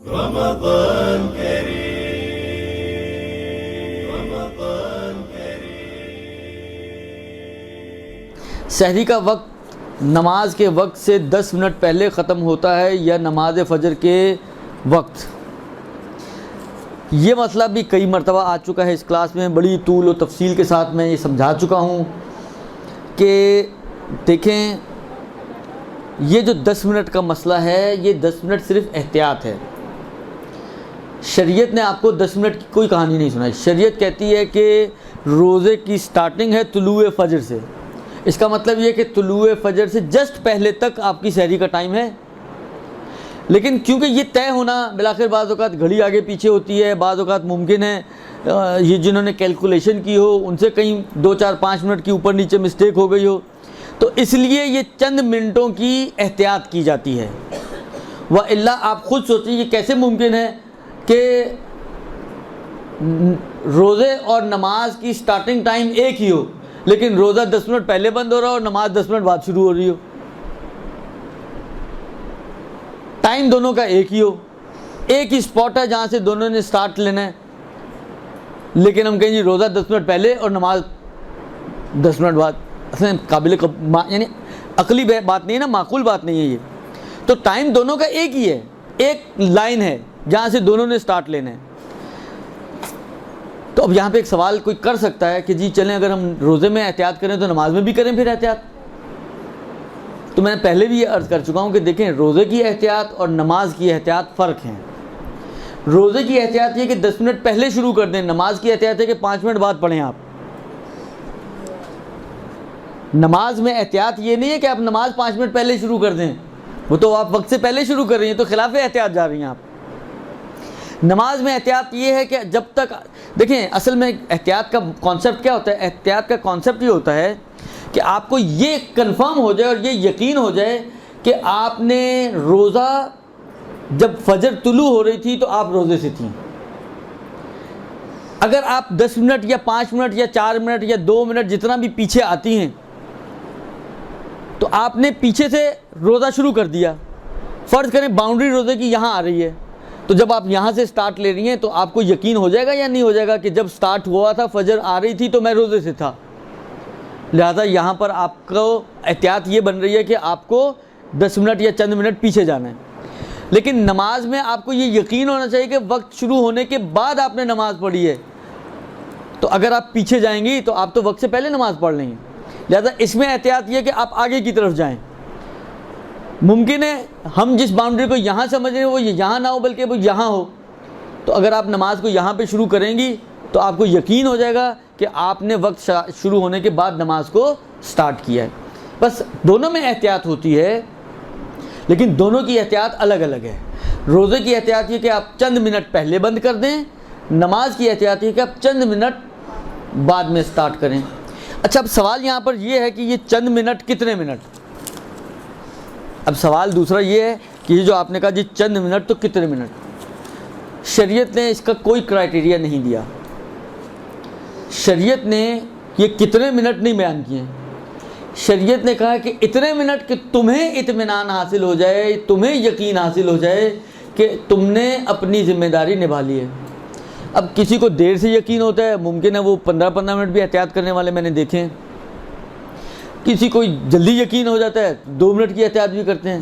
رمضان کریم، رمضان کریم۔ سحری کا وقت نماز کے وقت سے 10 منٹ پہلے ختم ہوتا ہے یا نماز فجر کے وقت؟ یہ مسئلہ بھی کئی مرتبہ آ چکا ہے اس کلاس میں، بڑی طول و تفصیل کے ساتھ میں یہ سمجھا چکا ہوں کہ دیکھیں یہ جو 10 منٹ کا مسئلہ ہے، یہ 10 منٹ صرف احتیاط ہے۔ شریعت نے آپ کو 10 منٹ کی کوئی کہانی نہیں سنائی۔ شریعت کہتی ہے کہ روزے کی سٹارٹنگ ہے طلوع فجر سے۔ اس کا مطلب یہ کہ طلوع فجر سے جسٹ پہلے تک آپ کی سحری کا ٹائم ہے، لیکن کیونکہ یہ طے ہونا بالآخر بعض اوقات گھڑی آگے پیچھے ہوتی ہے، بعض اوقات ممکن ہے یہ جنہوں نے کیلکولیشن کی ہو ان سے کہیں 2 4 5 منٹ کی اوپر نیچے مسٹیک ہو گئی ہو، تو اس لیے یہ چند منٹوں کی احتیاط کی جاتی ہے۔ وَإِلَّا آپ خود سوچیں یہ کیسے ممکن ہے کہ روزے اور نماز کی سٹارٹنگ ٹائم ایک ہی ہو، لیکن روزہ 10 منٹ پہلے بند ہو رہا ہو اور نماز 10 منٹ بعد شروع ہو رہی ہو، ٹائم دونوں کا ایک ہی ہو، ایک ہی سپاٹ ہے جہاں سے دونوں نے سٹارٹ لینا ہے، لیکن ہم کہیں جی روزہ 10 منٹ پہلے اور نماز 10 منٹ بعد۔ اصل یعنی عقلی بات نہیں ہے نا، معقول بات نہیں ہے یہ، تو ٹائم دونوں کا ایک ہی ہے، ایک لائن ہے جہاں سے دونوں نے سٹارٹ لینا ہے۔ تو اب یہاں پہ ایک سوال کوئی کر سکتا ہے کہ جی چلیں اگر ہم روزے میں احتیاط کریں تو نماز میں بھی کریں پھر احتیاط؟ تو میں نے پہلے بھی یہ عرض کر چکا ہوں کہ دیکھیں روزے کی احتیاط اور نماز کی احتیاط فرق ہیں۔ روزے کی احتیاط یہ کہ 10 منٹ پہلے شروع کر دیں، نماز کی احتیاط ہے کہ 5 منٹ بعد پڑھیں آپ۔ نماز میں احتیاط یہ نہیں ہے کہ آپ نماز 5 منٹ پہلے شروع کر دیں، وہ تو آپ وقت سے پہلے شروع کر رہی ہیں، تو خلاف احتیاط جا رہی ہیں آپ۔ نماز میں احتیاط یہ ہے کہ جب تک دیکھیں اصل میں احتیاط کا کانسیپٹ کیا ہوتا ہے؟ احتیاط کا کانسیپٹ یہ ہوتا ہے کہ آپ کو یہ کنفرم ہو جائے اور یہ یقین ہو جائے کہ آپ نے روزہ جب فجر طلوع ہو رہی تھی تو آپ روزے سے تھیں۔ اگر آپ 10 منٹ یا 5 منٹ یا 4 منٹ یا 2 منٹ جتنا بھی پیچھے آتی ہیں تو آپ نے پیچھے سے روزہ شروع کر دیا، فرض کریں باؤنڈری روزے کی یہاں آ رہی ہے، تو جب آپ یہاں سے سٹارٹ لے رہی ہیں تو آپ کو یقین ہو جائے گا یا نہیں ہو جائے گا کہ جب سٹارٹ ہوا تھا فجر آ رہی تھی تو میں روزے سے تھا؟ لہذا یہاں پر آپ کو احتیاط یہ بن رہی ہے کہ آپ کو 10 منٹ یا چند منٹ پیچھے جانا ہے، لیکن نماز میں آپ کو یہ یقین ہونا چاہیے کہ وقت شروع ہونے کے بعد آپ نے نماز پڑھی ہے، تو اگر آپ پیچھے جائیں گی تو آپ تو وقت سے پہلے نماز پڑھ لیں گے۔ لہذا اس میں احتیاط یہ کہ آپ آگے کی طرف جائیں۔ ممکن ہے ہم جس باؤنڈری کو یہاں سمجھ رہے ہیں وہ یہاں نہ ہو بلکہ وہ یہاں ہو، تو اگر آپ نماز کو یہاں پہ شروع کریں گی تو آپ کو یقین ہو جائے گا کہ آپ نے وقت شروع ہونے کے بعد نماز کو سٹارٹ کیا ہے۔ بس دونوں میں احتیاط ہوتی ہے، لیکن دونوں کی احتیاط الگ الگ ہے۔ روزے کی احتیاط یہ کہ آپ چند منٹ پہلے بند کر دیں، نماز کی احتیاط یہ کہ آپ چند منٹ بعد میں سٹارٹ کریں۔ اچھا اب سوال یہاں پر یہ ہے کہ یہ چند منٹ کتنے منٹ؟ اب سوال دوسرا یہ ہے کہ یہ جو آپ نے کہا جی چند منٹ تو کتنے منٹ؟ شریعت نے اس کا کوئی کرائیٹیریا نہیں دیا، شریعت نے یہ کتنے منٹ نہیں بیان کیے ہیں، شریعت نے کہا کہ اتنے منٹ کہ تمہیں اطمینان حاصل ہو جائے، تمہیں یقین حاصل ہو جائے کہ تم نے اپنی ذمہ داری نبھا لی ہے۔ اب کسی کو دیر سے یقین ہوتا ہے، ممکن ہے وہ 15 منٹ بھی احتیاط کرنے والے میں نے دیکھے ہیں، کسی کو جلدی یقین ہو جاتا ہے 2 منٹ کی احتیاط بھی کرتے ہیں،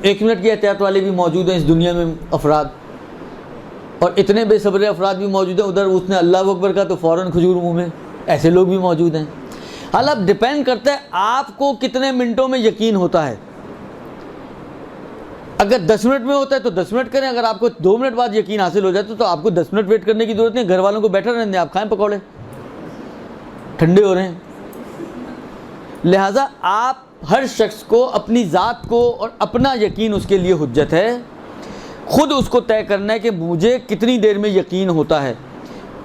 1 منٹ کی احتیاط والے بھی موجود ہیں اس دنیا میں افراد، اور اتنے بے صبر افراد بھی موجود ہیں، ادھر اس نے اللہ اکبر کا تو فوراً کھجور منہ میں، ایسے لوگ بھی موجود ہیں۔ حال اب ڈیپینڈ کرتا ہے آپ کو کتنے منٹوں میں یقین ہوتا ہے۔ اگر 10 منٹ میں ہوتا ہے تو 10 منٹ کریں، اگر آپ کو 2 منٹ بعد یقین حاصل ہو جاتا ہے تو آپ کو 10 منٹ ویٹ کرنے کی ضرورت نہیں، گھر والوں کو بیٹھا رہنے دیں، آپ کھائیں پکوڑے، ٹھنڈے ہو رہے ہیں۔ لہٰذا آپ ہر شخص کو اپنی ذات کو اور اپنا یقین اس کے لیے حجت ہے، خود اس کو طے کرنا ہے کہ مجھے کتنی دیر میں یقین ہوتا ہے،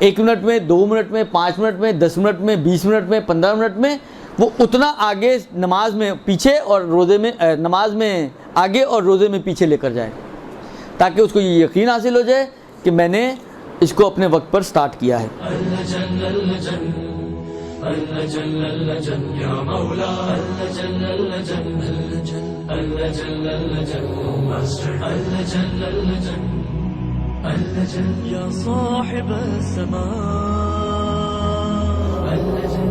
1 منٹ میں، 2 منٹ میں، 5 منٹ میں، 10 منٹ میں، 20 منٹ میں، 15 منٹ میں، وہ اتنا آگے نماز میں پیچھے اور روزے میں، نماز میں آگے اور روزے میں پیچھے لے کر جائے، تاکہ اس کو یہ یقین حاصل ہو جائے کہ میں نے اس کو اپنے وقت پر سٹارٹ کیا ہے۔ یا مولا اللجن اللجن اللجن اللجن اللجن يا صاحب السماء اللجن